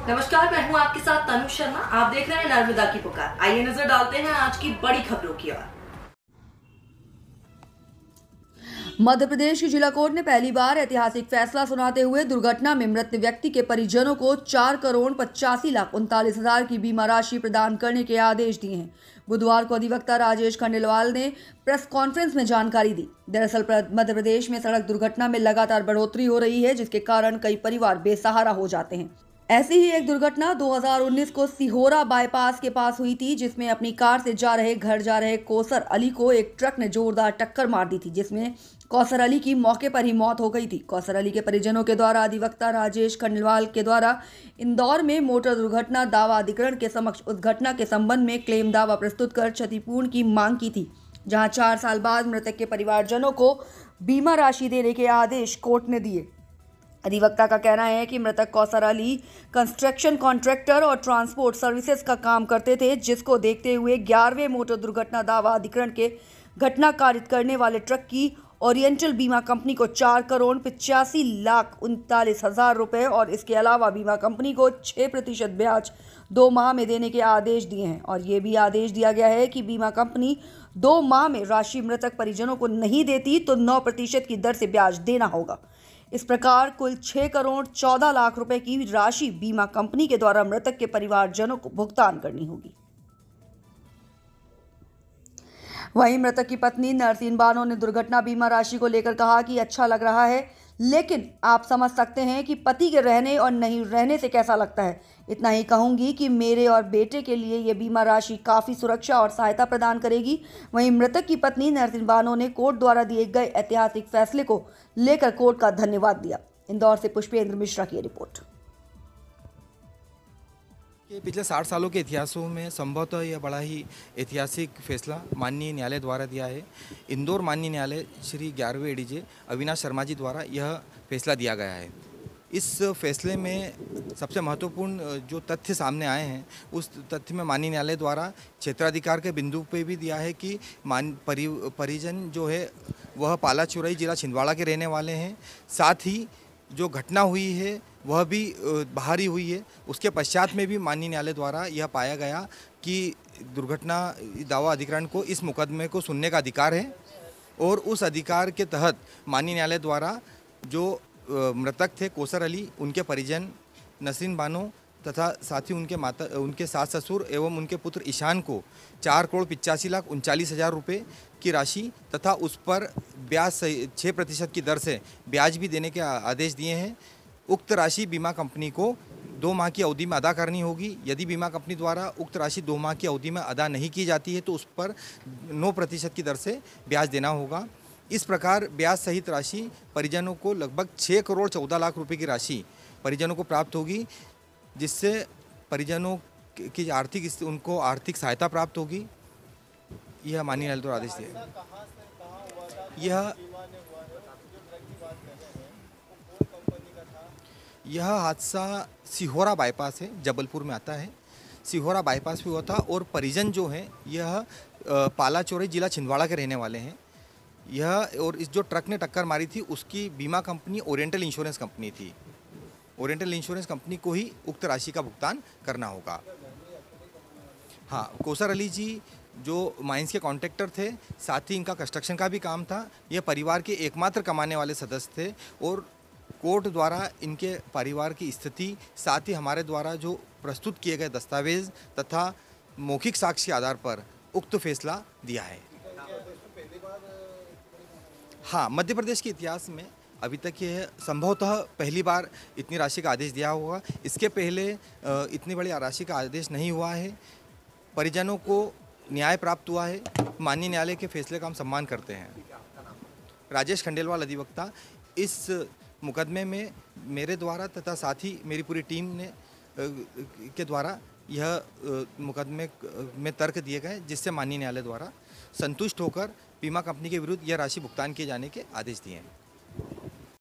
नमस्कार, मैं हूं आपके साथ तनु शर्मा। आप देख रहे हैं नर्मदा की पुकार। आइए नजर डालते हैं आज की बड़ी खबरों की ओर। मध्य प्रदेश की जिला कोर्ट ने पहली बार ऐतिहासिक फैसला सुनाते हुए दुर्घटना में मृत व्यक्ति के परिजनों को 4,85,39,000 की बीमा राशि प्रदान करने के आदेश दिए हैं। बुधवार को अधिवक्ता राजेश खंडेलवाल ने प्रेस कॉन्फ्रेंस में जानकारी दी। दरअसल मध्य प्रदेश में सड़क दुर्घटना में लगातार बढ़ोतरी हो रही है, जिसके कारण कई परिवार बेसहारा हो जाते हैं। ऐसी ही एक दुर्घटना 2019 को सिहोरा बाईपास के पास हुई थी, जिसमें अपनी कार से घर जा रहे कौसर अली को एक ट्रक ने जोरदार टक्कर मार दी थी, जिसमें कौसर अली की मौके पर ही मौत हो गई थी। कौसर अली के परिजनों के द्वारा अधिवक्ता राजेश खंडेलवाल के द्वारा इंदौर में मोटर दुर्घटना दावा अधिकरण के समक्ष उस घटना के संबंध में क्लेम दावा प्रस्तुत कर क्षतिपूर्ण की मांग की थी, जहां 4 साल बाद मृतक के परिवारजनों को बीमा राशि देने के आदेश कोर्ट ने दिए। अधिवक्ता का कहना है कि मृतक कौसर अली कंस्ट्रक्शन कॉन्ट्रैक्टर और ट्रांसपोर्ट सर्विसेज का काम करते थे, जिसको देखते हुए 11वें मोटर दुर्घटना दावा अधिकरण के घटना कारित करने वाले ट्रक की ओरिएंटल बीमा कंपनी को 4,85,39,000 रुपये और इसके अलावा बीमा कंपनी को 6% ब्याज 2 माह में देने के आदेश दिए हैं। और ये भी आदेश दिया गया है कि बीमा कंपनी 2 माह में राशि मृतक परिजनों को नहीं देती तो 9% की दर से ब्याज देना होगा। इस प्रकार कुल 6,14,00,000 रुपए की राशि बीमा कंपनी के द्वारा मृतक के परिवारजनों को भुगतान करनी होगी। वहीं मृतक की पत्नी नरसीन बानो ने दुर्घटना बीमा राशि को लेकर कहा कि अच्छा लग रहा है, लेकिन आप समझ सकते हैं कि पति के रहने और नहीं रहने से कैसा लगता है। इतना ही कहूंगी कि मेरे और बेटे के लिए यह बीमा राशि काफ़ी सुरक्षा और सहायता प्रदान करेगी। वहीं मृतक की पत्नी नरसीन बानो ने कोर्ट द्वारा दिए गए ऐतिहासिक फैसले को लेकर कोर्ट का धन्यवाद दिया। इंदौर से पुष्पेंद्र मिश्रा की रिपोर्ट। पिछले 60 सालों के इतिहासों में संभवतः यह बड़ा ही ऐतिहासिक फैसला माननीय न्यायालय द्वारा दिया है। इंदौर माननीय न्यायालय श्री 11वें एडीजे अविनाश शर्मा जी द्वारा यह फैसला दिया गया है। इस फैसले में सबसे महत्वपूर्ण जो तथ्य सामने आए हैं, उस तथ्य में माननीय न्यायालय द्वारा क्षेत्राधिकार के बिंदु पे भी दिया है कि परिजन जो है वह पाला चुरई जिला छिंदवाड़ा के रहने वाले हैं। साथ ही जो घटना हुई है वह भी बाहरी हुई है। उसके पश्चात में भी माननीय न्यायालय द्वारा यह पाया गया कि दुर्घटना दावा अधिकरण को इस मुकदमे को सुनने का अधिकार है और उस अधिकार के तहत माननीय न्यायालय द्वारा जो मृतक थे कौसर अली, उनके परिजन नसरीन बानो तथा साथ ही उनके सास ससुर एवं उनके पुत्र ईशान को 4,85,39,000 रुपये की राशि तथा उस पर ब्याज 6% की दर से ब्याज भी देने के आदेश दिए हैं। उक्त राशि बीमा कंपनी को 2 माह की अवधि में अदा करनी होगी। यदि बीमा कंपनी द्वारा उक्त राशि 2 माह की अवधि में अदा नहीं की जाती है तो उस पर 9% की दर से ब्याज देना होगा। इस प्रकार ब्याज सहित राशि परिजनों को लगभग 6,14,00,000 रुपये की राशि परिजनों को प्राप्त होगी, जिससे परिजनों की उनको आर्थिक सहायता प्राप्त होगी। यह माननीय न्यायालय द्वारा आदेश दिया। यह हादसा सिहोरा बाईपास है, जबलपुर में आता है। सिहोरा बाईपास पे हुआ था और परिजन जो है यह पाला चोरई जिला छिंदवाड़ा के रहने वाले हैं। यह और इस जो ट्रक ने टक्कर मारी थी उसकी बीमा कंपनी ओरिएंटल इंश्योरेंस कंपनी थी। ओरिएंटल इंश्योरेंस कंपनी को ही उक्त राशि का भुगतान करना होगा। हाँ, कौसर अली जी जो माइंस के कॉन्ट्रैक्टर थे, साथ ही इनका कंस्ट्रक्शन का भी काम था। यह परिवार के एकमात्र कमाने वाले सदस्य थे और कोर्ट द्वारा इनके परिवार की स्थिति, साथ ही हमारे द्वारा जो प्रस्तुत किए गए दस्तावेज तथा मौखिक साक्ष्य के आधार पर उक्त फैसला दिया है। हाँ, मध्य प्रदेश के इतिहास में अभी तक यह संभवतः पहली बार इतनी राशि का आदेश दिया होगा। इसके पहले इतनी बड़ी राशि का आदेश नहीं हुआ है। परिजनों को न्याय प्राप्त हुआ है। माननीय न्यायालय के फैसले का हम सम्मान करते हैं। राजेश खंडेलवाल अधिवक्ता, इस मुकदमे में मेरे द्वारा तथा साथ ही मेरी पूरी टीम ने के द्वारा यह मुकदमे में तर्क दिए गए, जिससे माननीय न्यायालय द्वारा संतुष्ट होकर बीमा कंपनी के विरुद्ध यह राशि भुगतान किए जाने के आदेश दिए हैं।